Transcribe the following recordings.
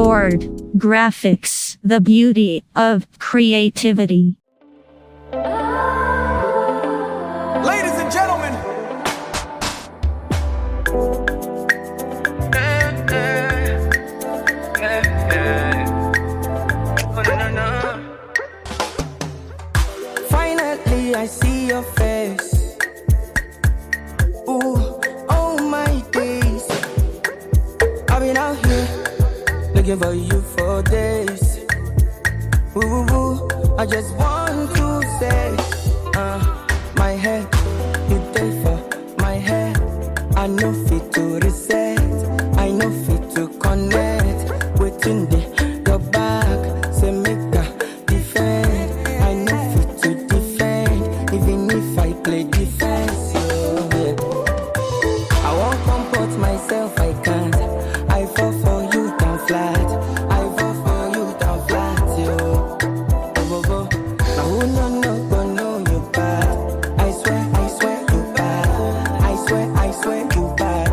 Lord, graphics, the beauty of creativity. Ladies and gentlemen, finally I see your face. Ooh, oh my days, I've been out here looking for you for days. Ooh, I just want to say, my head, you day for my head. I know fit to reset, I know fit to connect. Waiting your back, say make a defend. I know fit to defend, even if I play defense. Yeah. I won't comport myself, I can't. I fall for you down flat. I fall for you down flat, yo. Now who no know you bad. I swear you bad. I swear you bad.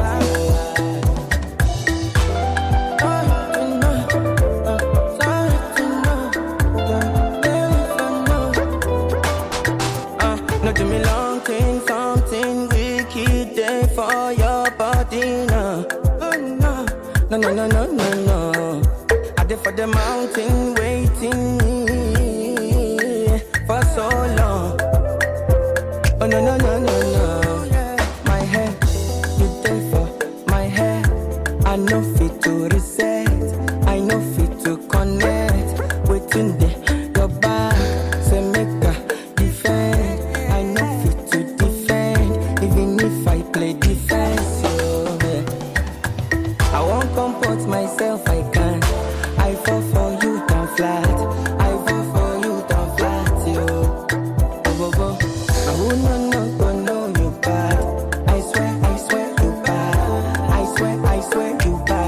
No do me long thing, something wicked day for your body now. No. I did for the mountain waiting for so long. Oh no. My head, you day for my head. I know fit to reset, I know fit to connect. Waiting your back, say make a defend. I know fit to defend, even if I play defense. Yeah. I won't comport myself, I can't. I fall for you down flat. I fall for you down flat, yo. Now who no know you bad. I swear you bad. I swear you bad.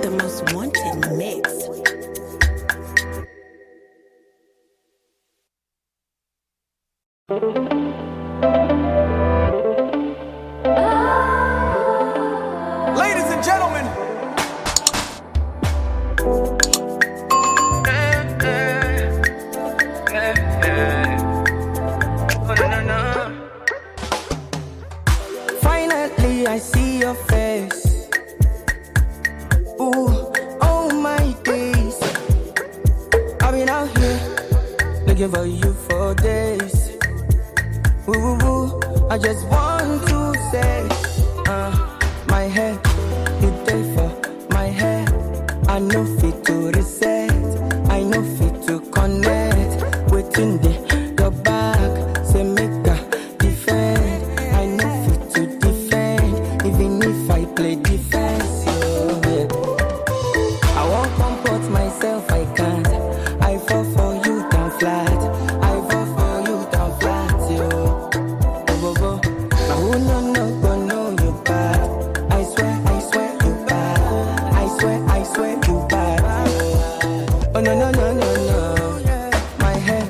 The most wanted mix. ladies and gentlemen, Finally I see your face. Ooh, oh my days, I've been out here looking for you for days. Ooh, I just want to say, my head, you day for my head. I know fit to reset, I know fit to connect. Waiting your back, say make a defend. I know fit to defend, even if I play defense. Yeah. I won't comport myself, I can't. I fall for you down flat. I fall for you down flat, yo. Now who no know you bad. I swear you bad. I swear you bad. Oh no. My head,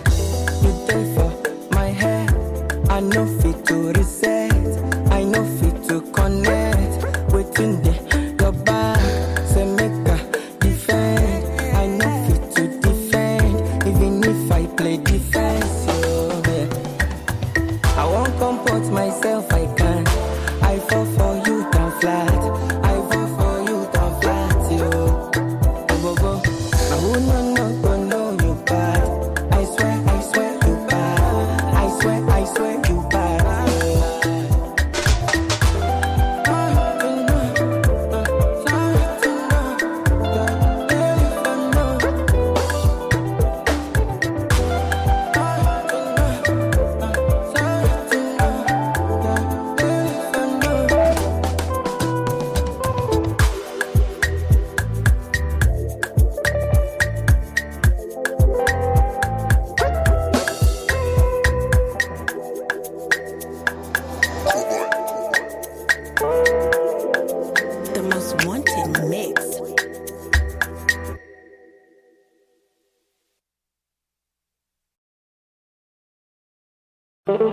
Ladies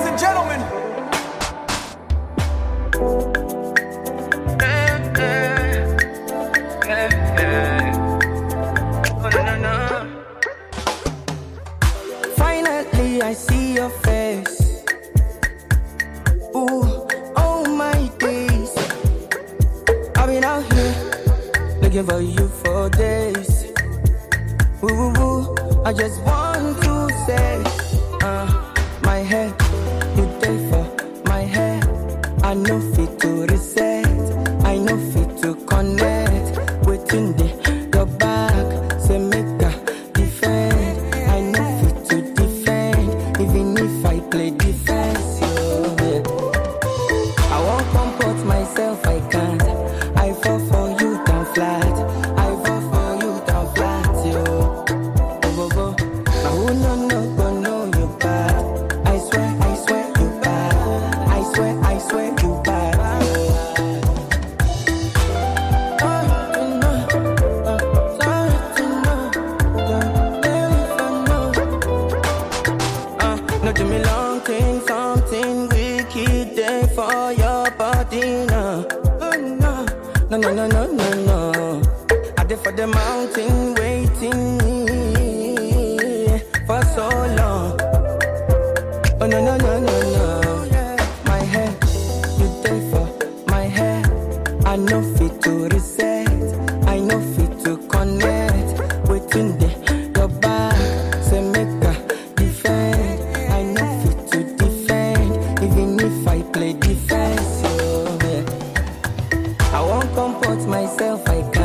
and gentlemen. Finally, I see your face. Ooh, oh my days. I've been out here looking for you for days. Ooh, ooh, ooh. I just want to say, my head, you day for my head. I know fit to reset, I know fit to connect. Waiting there, your back, say make a defend. I know fit to defend, even if I play defense. Yeah. I won't comport myself, I can't. I fall for you down flat. I fall for you down flat, yo. Go, go. Now who no know you bad. I swear you bad. I swear you bad. No do me long thing, something wicked there for your body now. Oh no, no. I did for the mountain waiting for so long. Oh no. My head, you there for my head. I know fit to reset, I know fit to connect. Waiting there, your back, say make a defend. I know fit to defend, even if I play defense. Yeah. I won't comport myself, I can't.